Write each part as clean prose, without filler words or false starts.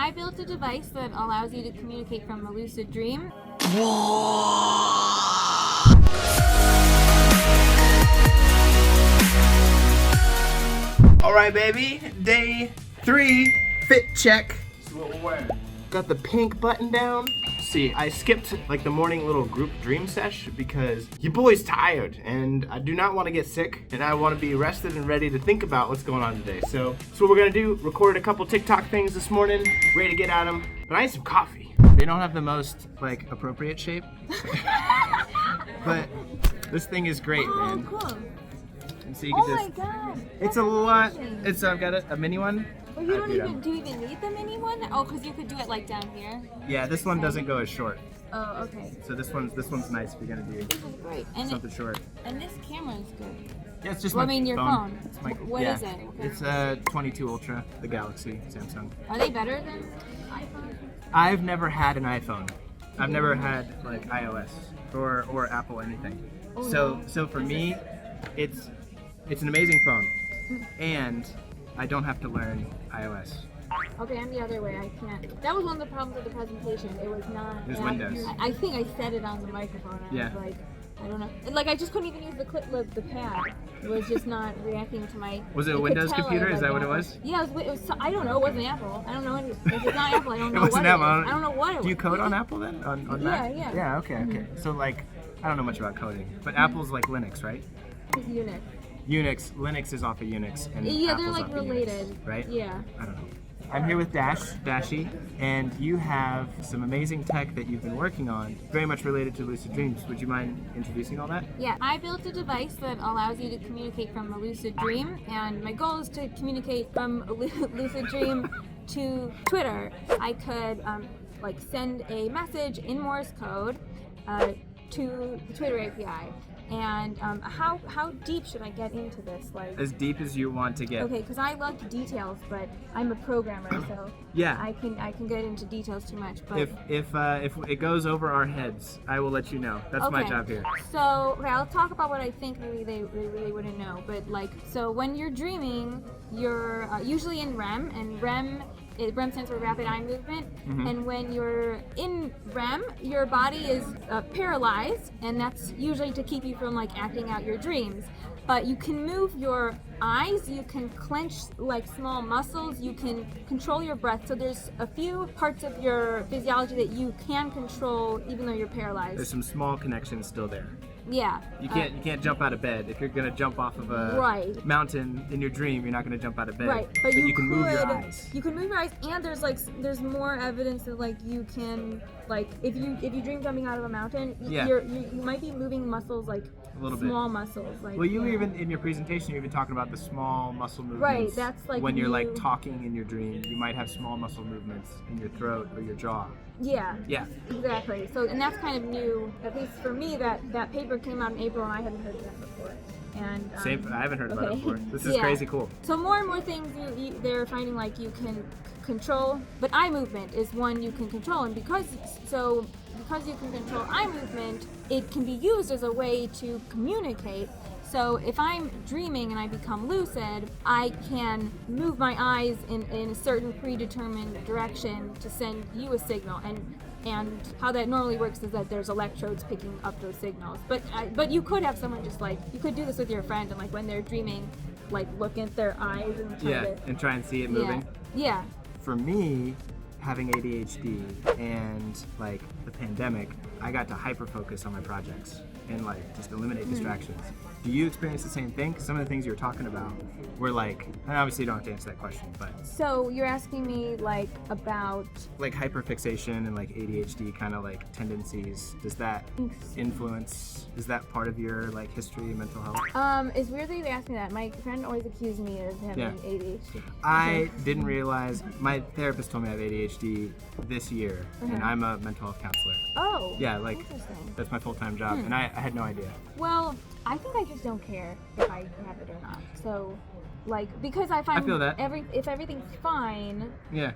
I built a device that allows you to communicate from a lucid dream. All right, baby. Day 3 fit check. This is what we're wearing. Got the pink button down. See, I skipped like the morning little group dream sesh because your boy's tired and I do not want to get sick and I want to be rested and ready to think about what's going on today. So that's what we're gonna do. Recorded a couple TikTok things this morning, ready to get at them. But I need some coffee. They don't have the most like appropriate shape, but this thing is great, man. Oh, cool. And so you can My God. it's a lot. It's I've got a mini one. Well, you don't even, do you even need the mini one? Oh, because you could do it like down here. Yeah, this one doesn't go as short. Oh, okay. So this one's nice if you're gonna do This is great. And something short. And this camera is good. Yeah, it's just Well, my I mean, your phone. It's my, What yeah. is it? Okay. It's a 22 Ultra, the Galaxy, Samsung. Are they better than iPhone? I've never had an iPhone. I've never had like iOS or Apple anything. Oh, So for me, it's an amazing phone, and I don't have to learn iOS. Okay, I'm the other way. I can't. That was one of the problems with the presentation. It was not. There's Windows. I think I said it on the microphone. I was like, I don't know. Like I just couldn't even use the pad. It was just not reacting to my. Was it a Windows computer? Is that what it was? Yeah, it was. I don't know. It wasn't Apple. I don't know. If it's not Apple, I don't know It wasn't what Apple. it is. I don't know what it was. Do you code on Apple then? On Mac? Yeah. Yeah. Okay. So like, I don't know much about coding, but Apple's like Linux, right? It's Unix. Linux is off of Unix, and Yeah, Apple's they're like off of related. Unix, right? Yeah. I don't know. I'm here with Dashiell, and you have some amazing tech that you've been working on, very much related to lucid dreams. Would you mind introducing all that? Yeah, I built a device that allows you to communicate from a lucid dream, and my goal is to communicate from a lucid dream to Twitter. I could like send a message in Morse code to the Twitter API. And how deep should I get into this? Like As deep as you want to get. Okay, because I love details, but I'm a programmer, so Yeah. I can get into details too much. But If it goes over our heads, I will let you know. That's my Okay. job here. So, okay, I'll talk about what I think maybe they really wouldn't know. But like, so when you're dreaming, you're usually in REM, and REM stands for rapid eye movement. And when you're in REM, your body is paralyzed, and that's usually to keep you from like acting out your dreams. But you can move your eyes, you can clench like small muscles, you can control your breath. So there's a few parts of your physiology that you can control even though you're paralyzed. There's some small connections still there. Yeah. You can't jump out of bed. If you're gonna jump off of a mountain in your dream, you're not gonna jump out of bed. Right, but you can move your eyes. You can move your eyes, and there's more evidence that like you can like if you dream jumping out of a mountain, you might be moving muscles like a little small muscles. Like well, you even in your presentation, you're even talking about the small muscle movements. Right, that's like when you're like talking in your dream, you might have small muscle movements in your throat or your jaw. Yeah. Yeah. Exactly. So, and that's kind of new, at least for me. That paper came out in April, and I hadn't heard of that before. And I haven't heard about it before. This is crazy cool. So more and more things they're finding like you can control, but eye movement is one you can control, and because you can control eye movement, it can be used as a way to communicate. So if I'm dreaming and I become lucid, I can move my eyes in a certain predetermined direction to send you a signal. And how that normally works is that there's electrodes picking up those signals. But you could have someone just like, you could do this with your friend, and like when they're dreaming, like look at their eyes and try and see it moving. Yeah. For me, having ADHD and like the pandemic, I got to hyper focus on my projects and like just eliminate distractions. Do you experience the same thing? 'Cause some of the things you were talking about were like, and obviously you don't have to answer that question, but so you're asking me like about like hyperfixation and like ADHD kind of like tendencies. Does that influence? Is that part of your like history of mental health? It's weird that you asked me that. My friend always accused me of having ADHD. I didn't realize, my therapist told me I have ADHD this year, and I'm a mental health counselor. Oh. Yeah, like that's my full-time job, and I had no idea. Well, I think I just don't care if I have it or not. So, like, because I find I feel that. if everything's fine,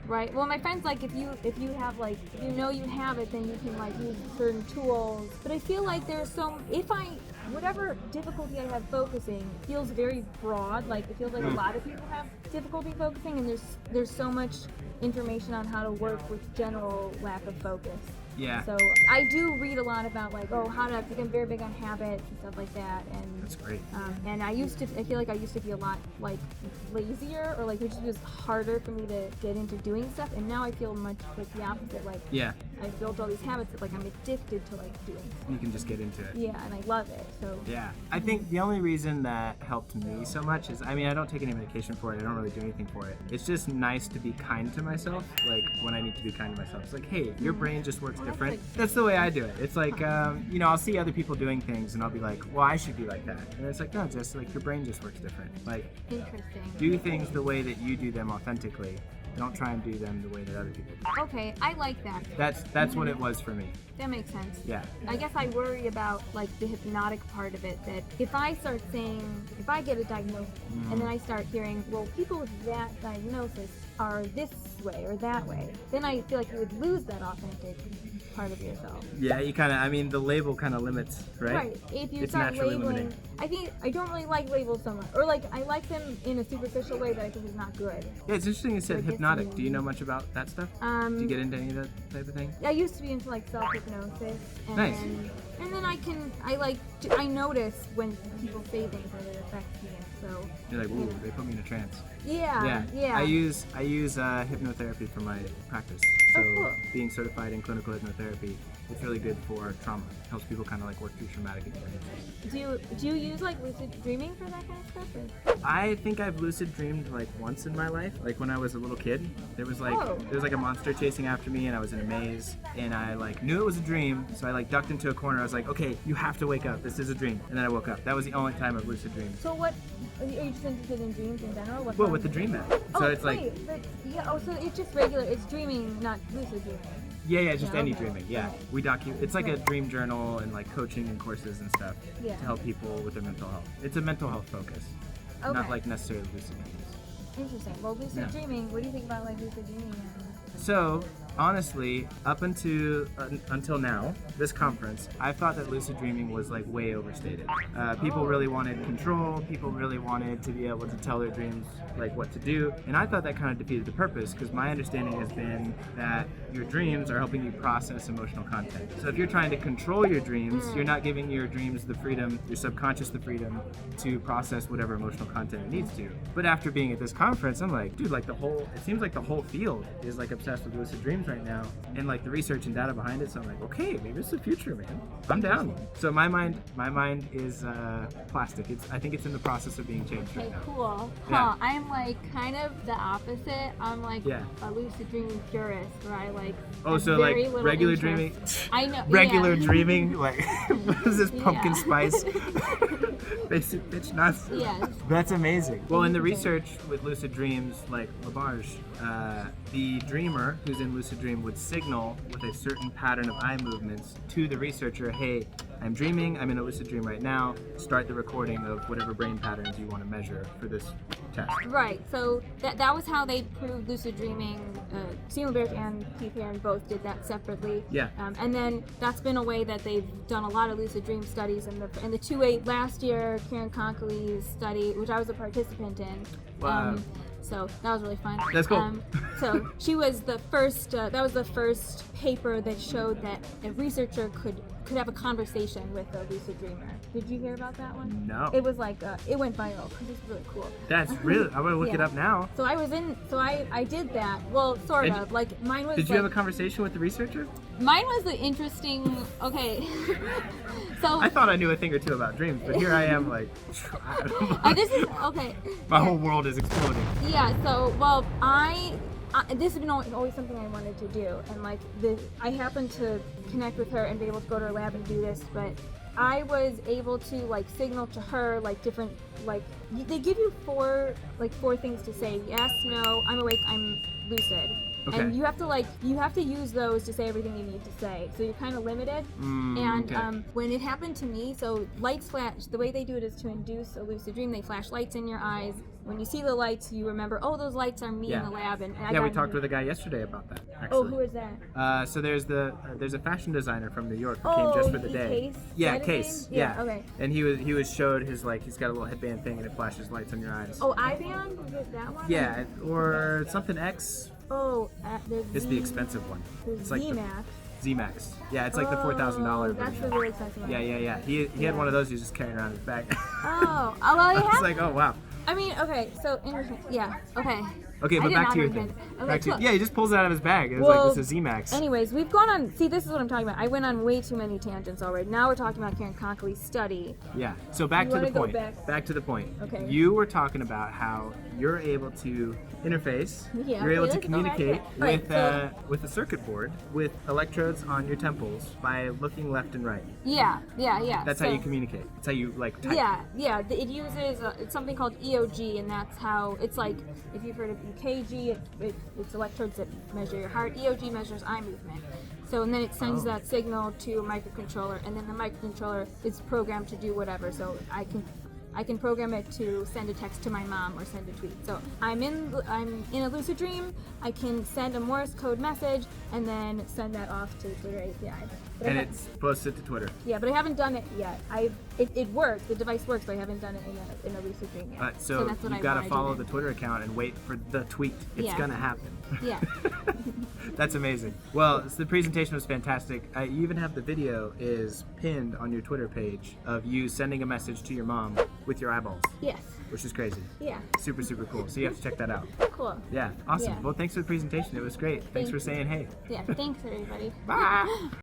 right? Well, my friend's like, if you have like, if you know you have it, then you can like use certain tools. But I feel like there's if I whatever difficulty I have focusing feels very broad. Like it feels like a lot of people have difficulty focusing, and there's so much information on how to work with general lack of focus. Yeah. So I do read a lot about like, how to, because I'm very big on habits and stuff like that. And that's great. And I feel like I used to be a lot like lazier, or like it just was harder for me to get into doing stuff. And now I feel much like the opposite. Like I've built all these habits that like I'm addicted to like doing stuff. You can just get into it. Yeah, and I love it. So yeah, I think the only reason that helped me so much is, I mean, I don't take any medication for it. I don't really do anything for it. It's just nice to be kind to myself. Like when I need to be kind to myself, it's like, hey, your brain just works different. That's the way I do it. It's like, you know, I'll see other people doing things and I'll be like, well, I should be like that. And it's like, no, just like your brain just works different. Like, interesting. Do things the way that you do them authentically. Don't try and do them the way that other people do. Okay, I like that. That's what it was for me. That makes sense. Yeah. I guess I worry about like the hypnotic part of it, that if I start saying, if I get a diagnosis and then I start hearing, well, people with that diagnosis are this way or that way, then I feel like you would lose that authentic part of yourself. Yeah, you kind of, I mean, the label kind of limits, right? Right. If you it's start naturally labeling, limiting. I think I don't really like labels so much, or like I like them in a superficial way that I think is not good. Yeah, it's interesting you said Like, hypnotic. Do you know much about that stuff? Do you get into any of that type of thing? I used to be into like self-hypnosis, and Nice. then I notice when people say things that it affects me, and so You're like, ooh, they put me in a trance. yeah. I use hypnotherapy for my practice. So cool. being certified in clinical hypnotherapy, it's really good for trauma. It helps people kind of like work through traumatic experiences. Do you use like lucid dreaming for that kind of stuff? Or? I think I've lucid dreamed like once in my life. Like when I was a little kid, there was like a monster chasing after me, and I was in a maze, and I like knew it was a dream, so I like ducked into a corner. I was like, okay, you have to wake up. This is a dream. And then I woke up. That was the only time I've lucid dreamed. So what? Are you just interested in dreams in general? Well, with the DreamApp. So it's like so it's just regular. It's dreaming, not lucid dreaming. Yeah, just any okay. dreaming. Yeah, we it's like a dream journal and like coaching and courses and stuff to help people with their mental health. It's a mental health focus, not like necessarily lucid dreams. Interesting. Well, lucid dreaming. What do you think about like lucid dreaming? So honestly, up until now, this conference, I thought that lucid dreaming was like way overstated. People really wanted control. People really wanted to be able to tell their dreams like what to do, and I thought that kind of defeated the purpose, because my understanding has been that your dreams are helping you process emotional content. So if you're trying to control your dreams, you're not giving your dreams the freedom, your subconscious the freedom to process whatever emotional content it needs to. But after being at this conference, I'm like, dude, like it seems like the whole field is like obsessed with lucid dreams right now, and like the research and data behind it. So I'm like, okay, maybe it's the future, man. I'm down. So my mind is plastic. I think it's in the process of being changed right now. Cool. Yeah. I'm like kind of the opposite. I'm like a lucid dreaming purist, where I like. So like regular dreaming. I know. Regular dreaming, like what is this pumpkin spice? Basic bitch nuts. Yes. That's amazing. Well, in the research with lucid dreams, like Labarge, the dreamer who's in lucid dream would signal with a certain pattern of eye movements to the researcher, hey, I'm dreaming, I'm in a lucid dream right now, start the recording of whatever brain patterns you want to measure for this test. Right, so that was how they proved lucid dreaming. Stephen LaBerge and Keith Haring both did that separately. Yeah. And then that's been a way that they've done a lot of lucid dream studies. And the 2-8 last year, Karen Conkley's study, which I was a participant in. Wow. So that was really fun. That's cool. So she was the first. That was the first paper that showed that a researcher could have a conversation with a lucid dreamer. Did you hear about that one? No. It was like it went viral because it's really cool. That's really. I'm gonna look it up now. So I did that. Well, sort of. Like mine was. Did you have a conversation with the researcher? Mine was the interesting. Okay. So I thought I knew a thing or two about dreams, but here I am like. This is okay. My whole world is exploding. Yeah. So well, this has been always something I wanted to do, and like I happened to connect with her and be able to go to her lab and do this, but I was able to like signal to her like different they give you four things to say: yes, no, I'm awake, I'm lucid. Okay. And you have to use those to say everything you need to say. So you're kind of limited. When it happened to me, so lights flash. The way they do it is to induce a lucid dream. They flash lights in your eyes, when you see the lights, you remember, oh, those lights are me in the lab. And I Yeah, we got talked with a guy yesterday about that. Actually. Oh, who is that? So there's a fashion designer from New York who came just for the day. Case? Yeah, That Case. his name? Yeah, okay. And he was showed his he's got a little headband thing and it flashes lights on your eyes. Oh, Ivan? Is it that one? Yeah, or something X. Oh, there's It's the expensive one. There's It's like ZMAP. Z-Max. Yeah, it's like the $4,000 That's version. the really expensive one. Yeah. He had one of those he was just carrying around in his bag. Oh, well, I It's have. like, oh wow. I mean, okay, so yeah, okay. Okay, I but did back not to your understand. thing. Okay, Back to, cool. yeah, he just pulls it out of his bag. It's Well, like, this is Z-Max. Anyways, we've gone on. See, this is what I'm talking about. I went on way too many tangents already. Now we're talking about Karen Conkley's study. Yeah. So back You to the wanna go point. back? To the point. Okay. You were talking about how you're able to interface. Yeah, You're able okay, to let's go back communicate there. Right, with a circuit board with electrodes on your temples by looking left and right. Yeah. That's how you communicate. That's how you type. Yeah. It uses it's something called EOG, and that's how it's like. If you've heard of EKG, it's electrodes that measure your heart. EOG measures eye movement. So and then it sends that signal to a microcontroller, and then the microcontroller is programmed to do whatever. So I can program it to send a text to my mom or send a tweet. So I'm in a lucid dream. I can send a Morse code message and then send that off to the Twitter API. But And it's posted to Twitter. yeah, but I haven't done it yet. It works. The device works, but I haven't done it in a lucid dream yet. So that's what you've I got to wanna follow do the Twitter account and wait for the tweet. It's Yeah. gonna happen. Yeah. That's amazing. Well, the presentation was fantastic. You even have the video is pinned on your Twitter page of you sending a message to your mom with your eyeballs, Yes. which is crazy. Yeah. Super, super cool. So you have to check that out. Cool. Yeah, awesome. Yeah. Well, thanks for the presentation. It was great. Thanks for saying hey. Yeah. Thanks, everybody. Bye.